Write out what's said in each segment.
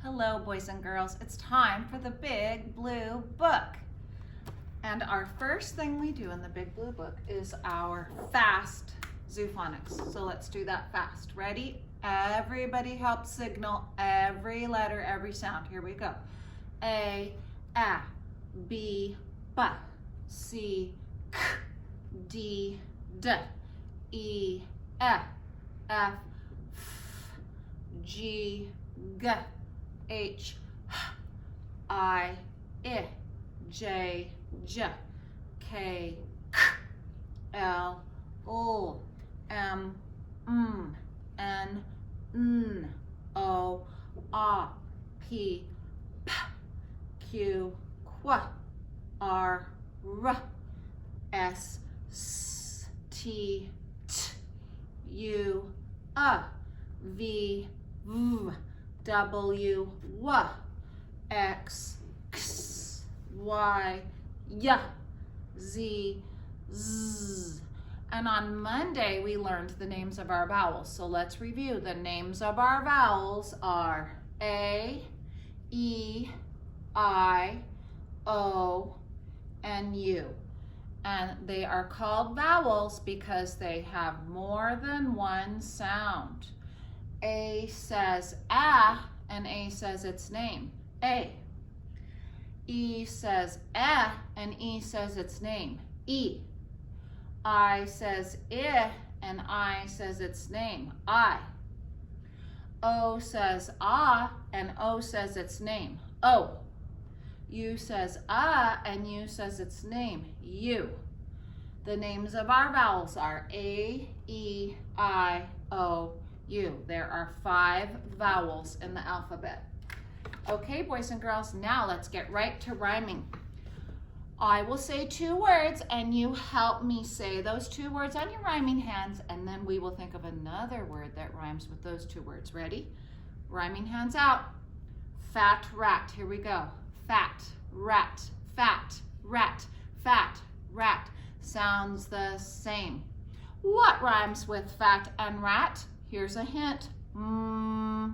Hello, boys and girls. It's time for the Big Blue Book. And our first thing we do in the Big Blue Book is our fast Zoophonics. So let's do that fast. Ready? Everybody help signal every letter, every sound. Here we go. A, B, B, C, K, D, D, E, F, F, G, G, H, I, J, J, K, K, L, O, M, N, O, P, P, Q, Qu, R, S, T, U, V, W, X, Y, Z, Z. And on Monday, we learned the names of our vowels. So let's review. The names of our vowels are A, E, I, O, and U. And they are called vowels because they have more than one sound. A says A, and A says its name, A. E says and E says its name, E. I says and I says its name, I. O says and O says its name, O. U says and U says its name, U. The names of our vowels are A, E, I, O, U. There are 5 vowels in the alphabet. Okay, boys and girls, now let's get right to rhyming. I will say 2 words and you help me say those 2 words on your rhyming hands, and then we will think of another word that rhymes with those 2 words. Ready? Rhyming hands out. Fat rat. Here we go. Fat rat. Fat rat. Fat rat. Sounds the same. What rhymes with fat and rat? Here's a hint. And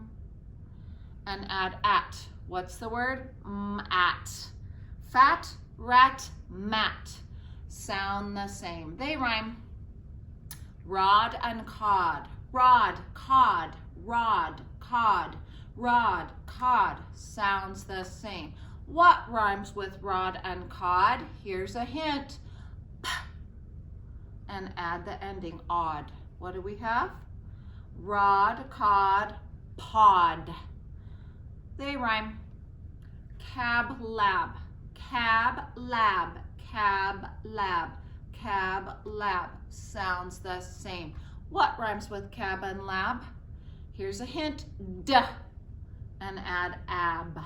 add at. What's the word? At. Fat, rat, mat. Sound the same. They rhyme. Rod and cod. Rod, cod, rod, cod, rod, cod. Sounds the same. What rhymes with rod and cod? Here's a hint. And add the ending, odd. What do we have? Rod, cod, pod. They rhyme. Cab, lab. Cab, lab. Cab, lab. Cab, lab. Sounds the same. What rhymes with cab and lab? Here's a hint. D. And add ab.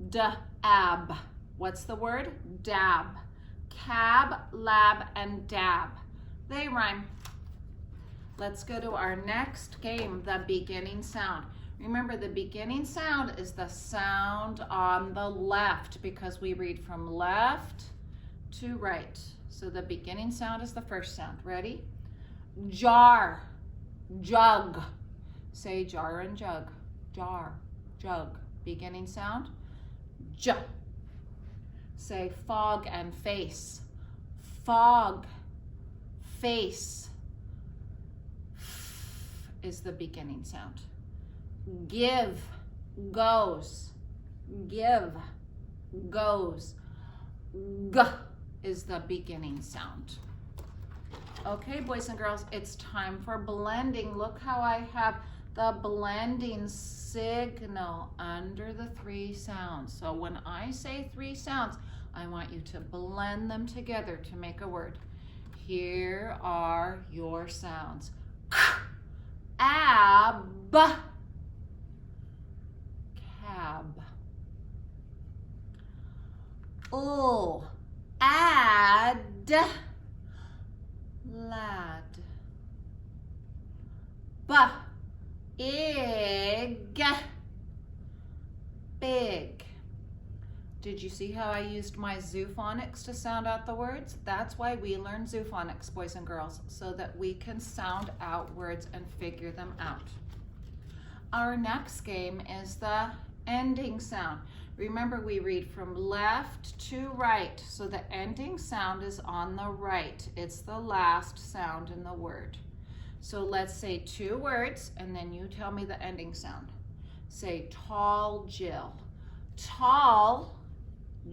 D-ab. What's the word? Dab. Cab, lab, and dab. They rhyme. Let's go to our next game, the beginning sound. Remember, the beginning sound is the sound on the left because we read from left to right. So the beginning sound is the first sound. Ready? Jar, jug. Say jar and jug. Jar, jug. Beginning sound, J. Say fog and face. Fog, face. F is the beginning sound. Give, goes. Give, goes. G is the beginning sound. Okay, boys and girls, it's time for blending. Look how I have the blending signal under the 3 sounds. So when I say 3 sounds, I want you to blend them together to make a word. Here are your sounds. Ab, cab. Add, lad. Ig, big. Did you see how I used my Zoophonics to sound out the words? That's why we learn Zoophonics, boys and girls, so that we can sound out words and figure them out. Our next game is the ending sound. Remember, we read from left to right, so the ending sound is on the right. It's the last sound in the word. So let's say 2 words, and then you tell me the ending sound. Say tall Jill. Tall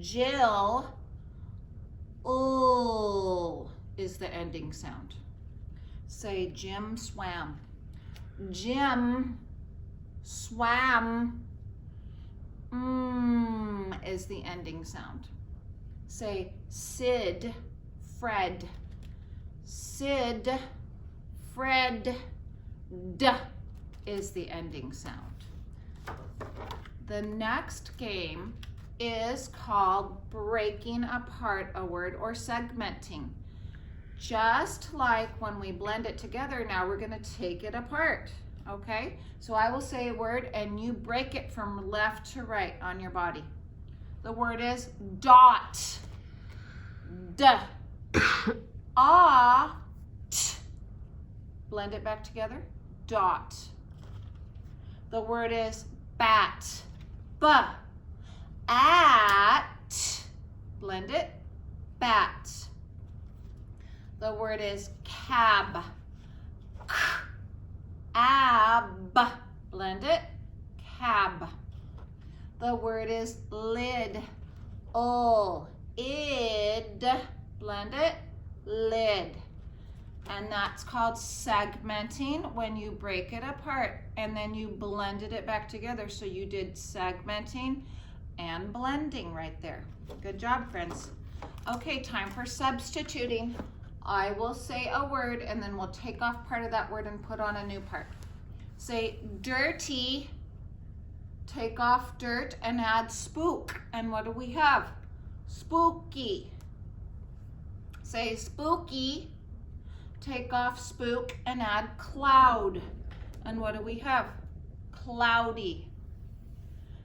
Jill. Oh is the ending sound. Say Jim swam. Jim swam. Is the ending sound. Say Sid Fred. Sid Fred. D is the ending sound. The next game is called breaking apart a word or segmenting. Just like when we blend it together, now we're going to take it apart. Okay? So I will say a word and you break it from left to right on your body. The word is dot. D. Ah. T. Blend it back together. Dot. The word is bat. B. At. Blend it. Bat. The word is cab. K. Ab. Blend it. Cab. The word is lid. O. Id. Blend it. Lid. And that's called segmenting, when you break it apart and then you blended it back together. So you did segmenting and blending right there. Good job, friends. Okay, time for substituting. I will say a word and then we'll take off part of that word and put on a new part. Say dirty, take off dirt and add spook. And what do we have? Spooky. Say spooky, take off spook and add cloud. And what do we have? Cloudy.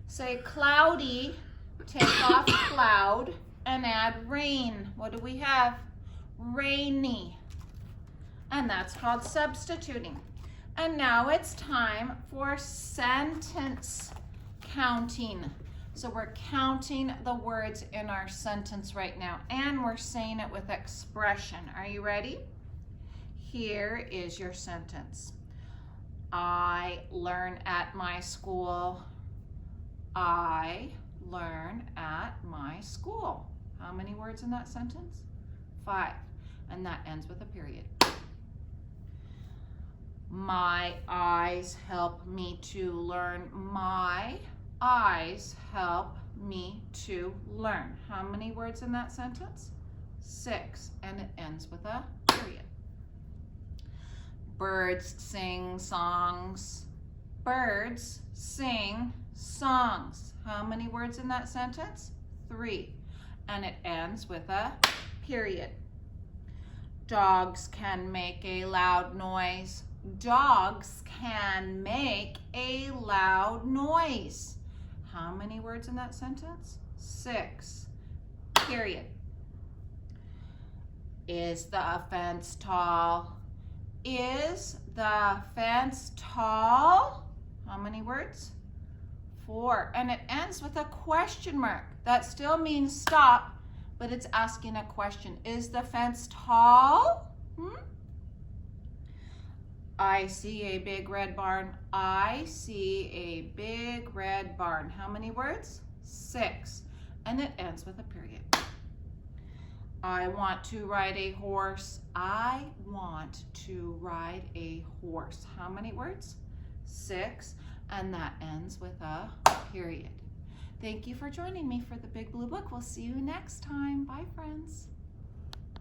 Say cloudy, take off cloud and add rain. What do we have? Rainy. And that's called substituting. And now it's time for sentence counting. So we're counting the words in our sentence right now, and we're saying it with expression. Are you ready? Here is your sentence. I learn at my school. I learn at my school. How many words in that sentence? 5. And that ends with a period. My eyes help me to learn. My eyes help me to learn. How many words in that sentence? 6. And it ends with a period. Birds sing songs. Birds sing songs. How many words in that sentence? 3. And it ends with a period. Dogs can make a loud noise. Dogs can make a loud noise. How many words in that sentence? 6. Period. Is the fence tall? Is the fence tall? How many words? 4. And it ends with a question mark. That still means stop, but it's asking a question. Is the fence tall? I see a big red barn. I see a big red barn. How many words? 6. And it ends with a period. I want to ride a horse. I want to ride a horse. How many words? 6. And that ends with a period. Thank you for joining me for the Big Blue Book. We'll see you next time. Bye, friends.